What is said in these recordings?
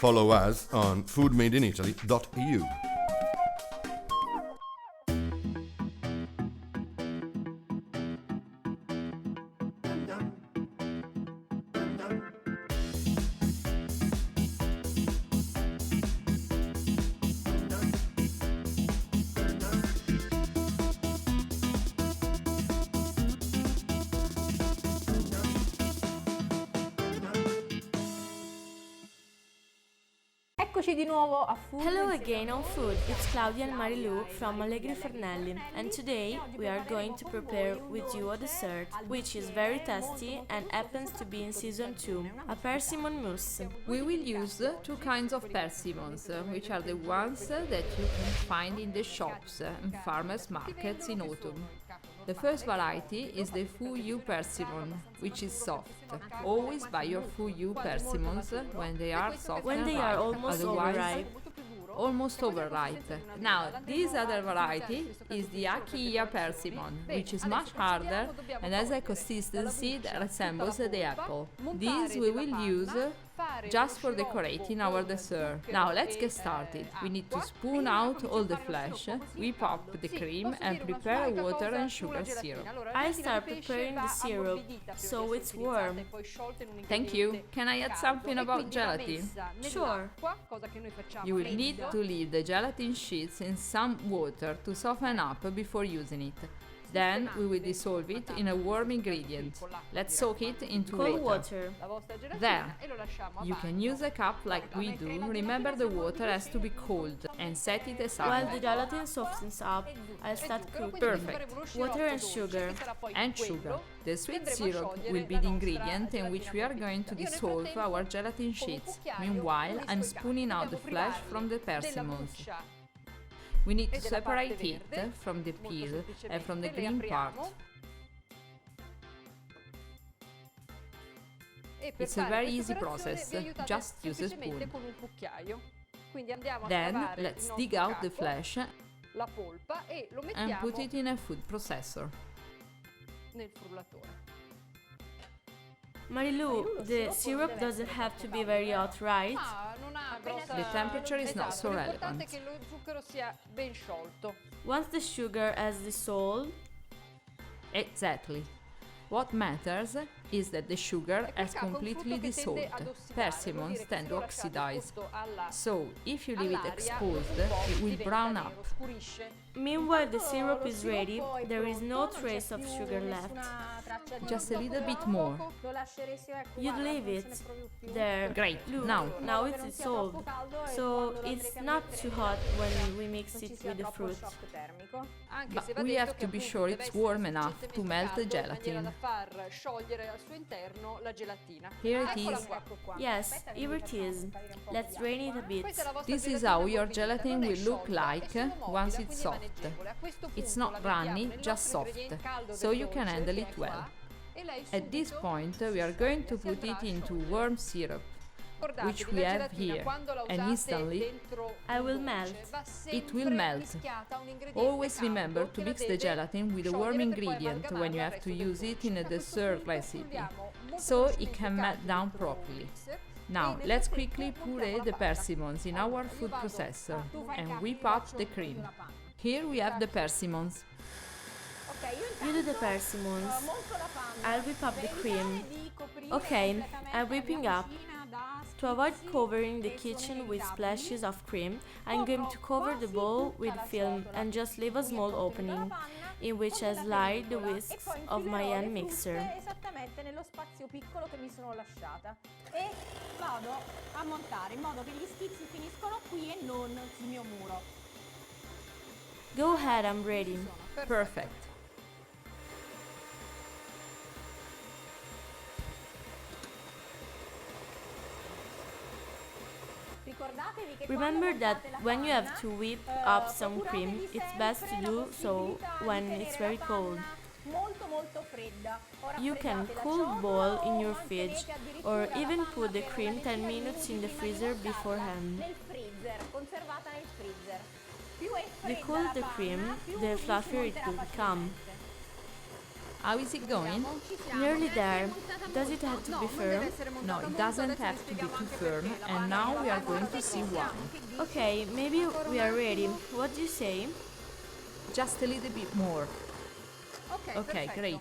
follow us on foodmadeinitaly.eu. Eccoci di nuovo a Food. Hello again on Food, it's Claudia and Marilu from Allegri Fornelli, and today we are going to prepare with you a dessert which is very tasty and happens to be in season 2, a persimmon mousse. We will use two kinds of persimmons, which are the ones that you can find in the shops and farmers markets in autumn. The first variety is the s01e persimmon, which is soft. Always buy your s01e persimmons when they are soft When and they are almost otherwise overripe. almost overripe. Now, this other variety is the Khaki persimmon, which is much harder and has a consistency that resembles the apple. This we will use just for decorating our dessert. Now let's get started. We need to spoon out all the flesh, whip up the cream and prepare water and sugar syrup. I start preparing the syrup so it's warm. Thank you. Can I add something about gelatin? Sure. You will need to leave the gelatin sheets in some water to soften up before using it. Then we will dissolve it in a warm ingredient. Let's soak it into Cold water. There. You can use a cup like we do. Remember, the water has to be cold and set it While aside. the gelatin softens up, I'll start cooking. Perfect. Water and sugar. And sugar. The sweet syrup will be the ingredient in which we are going to dissolve our gelatin sheets. Meanwhile, I'm spooning out the flesh from the persimmons. We need to separate it from the peel and from the green part. It's a very easy process, just use a spoon. Then let's dig out the flesh and put it in a food processor. Marilu, the syrup doesn't have to be very hot, right? The temperature is not so relevant. Once the sugar has dissolved, Exactly. What matters is that the sugar has completely dissolved. Persimmons tend to oxidize, so if you leave it exposed, it will brown up. meanwhile the syrup is ready, there is no trace of sugar left. Just a little bit more. You'd leave it there. Great. Look, Now, now it's dissolved, so it's not too hot when we mix it with the fruit. but we have to be sure it's warm enough to melt the gelatin. Here it is. Yes, here it is. Let's drain it a bit. This is how your gelatin will look like once it's soft. It's not runny, just soft, so you can handle it well. At this point, we are going to put it into warm syrup, which we have here, and instantly I will melt. it will melt. Always remember to mix the gelatin with a warm ingredient when you have to use it in a dessert recipe, so it can melt down properly. Now, let's quickly puree the persimmons in our food processor and whip up the cream. Here we have the persimmons. You do the persimmons. I'll whip up the cream. Okay, I'm whipping up. To avoid covering the kitchen with splashes of cream, I'm going to cover the bowl with film and just leave a small opening in which I slide the whisks of my hand mixer. Esattamente nello spazio piccolo che mi sono lasciata e vado a montare in modo che gli schizzi finiscono qui e non sul mio muro. Go ahead, I'm ready. Perfect. Remember that when you have to whip up some cream, it's best to do so when it's very cold. You can cool the bowl in your fridge or even put the cream 10 minutes in the freezer beforehand. The cooler the cream, the fluffier it will become. How is it going? Nearly there. Does it have to be firm? No, it doesn't have to be too firm, and now we are going to see why. Okay, maybe we are ready. What do you say? Just a little bit more. Okay, great.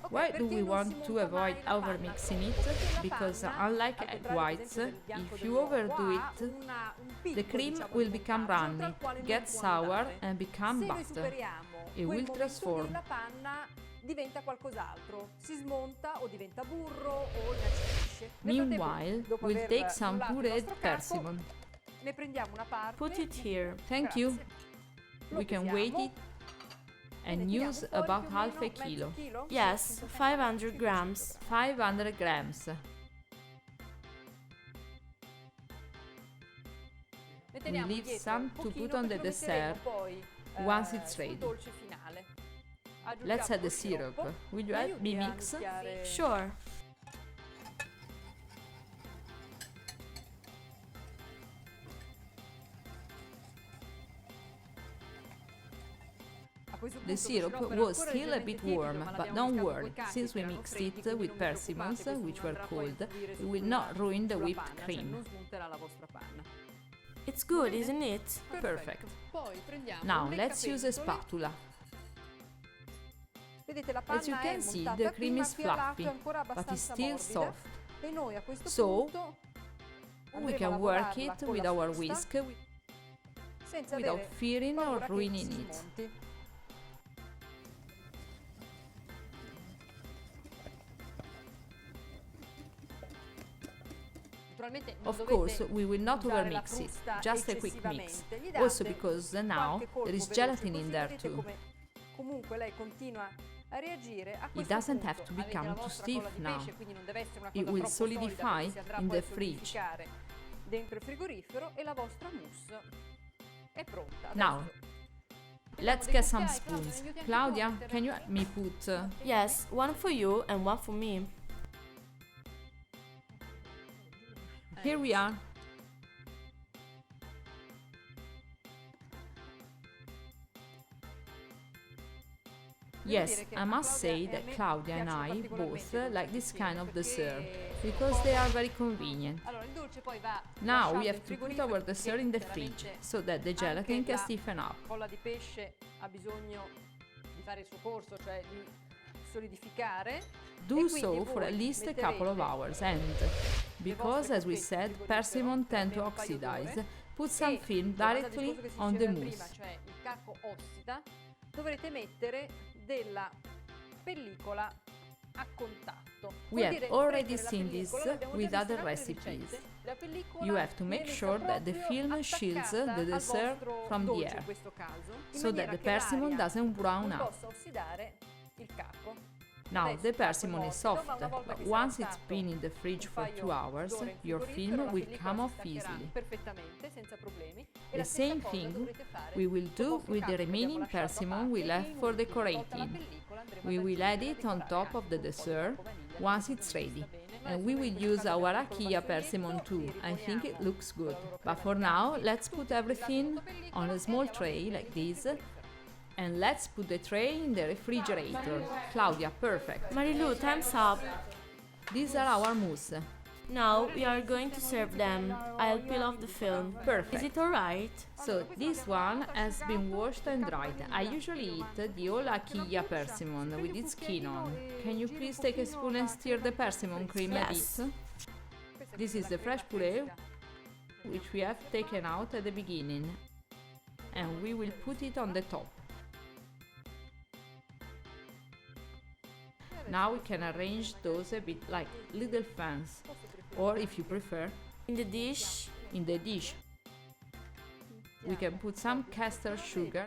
Why do we want to avoid overmixing it? Because unlike egg whites, if you overdo it, the cream will become runny, get sour and become butter. It will transform. Diventa qualcos'altro, si smonta o diventa burro o inacidisce. Meanwhile, we'll take some pureed persimmon. Ne prendiamo una parte. Put it here. Thank you. We can weight it and use about half a kilo. Yes, 500 grams. 500 grams. We leave some to put on the dessert once it's ready. Let's add the syrup. Will you help me mix? Sure. The syrup was still a bit warm, but don't worry, since we mixed it with persimmons, which were cold, it will not ruin the whipped cream. It's good, isn't it? Perfect. Now let's use a spatula. As you can see, the cream is fluffy, but it's still soft. So, we can work it with our whisk without fearing or ruining it. Of course, we will not overmix it, just a quick mix. Also because now there is gelatin in there too. It doesn't have to become too stiff now. It will solidify in the fridge. Now, let's get some spoons. Claudia, can you help me put... Yes, one for you and one for me. Here we are. Yes, I must say that Claudia and I both like this kind of dessert, because they are very convenient. Now we have to put our dessert in the fridge, so that the gelatin can stiffen up. Do so for at least a couple of hours and, because as we said, persimmon tend to oxidize, put some film directly on the mousse. Dovrete mettere della pellicola a contatto. We have already seen this with other recipes. You have to make sure that the film shields the dessert from the air, so that the persimmon doesn't brown out. Now the persimmon is soft, but once it's been in the fridge for 2 hours, your film will come off easily. The same thing we will do with the remaining persimmon we left for decorating. We will add it on top of the dessert once it's ready. And we will use our rakia persimmon too, I think it looks good. But for now, let's put everything on a small tray like this. And let's put the tray in the refrigerator. Claudia, perfect. Marilu, time's up. These are our mousse. Now we are going to serve them. I'll peel off the film. Perfect. Is it alright? So this one has been washed and dried. I usually eat the whole Akia persimmon with its skin on. Can you please take a spoon and stir the persimmon cream a bit? This is the fresh puree, which we have taken out at the beginning. And we will put it on the top. Now we can arrange those a bit like little fans, or if you prefer, in the dish. We can put some castor sugar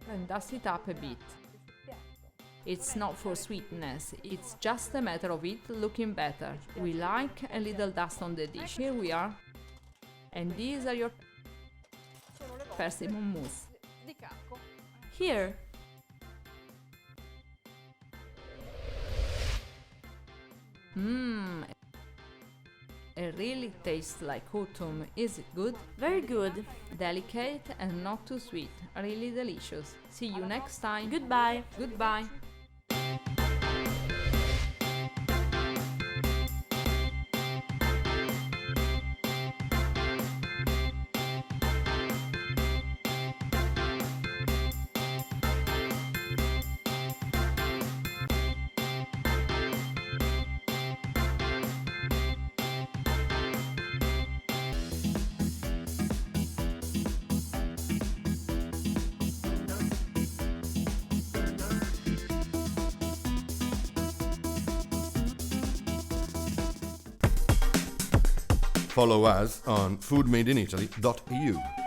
and dust it up a bit. It's not for sweetness, it's just a matter of it looking better. We like a little dust on the dish. Here we are. And these are your persimmon mousse. Here. It really tastes like autumn. Is it good? Very good. Delicate and not too sweet. Really delicious. See you next time. Goodbye. Goodbye. Follow us on foodmadeinitaly.eu.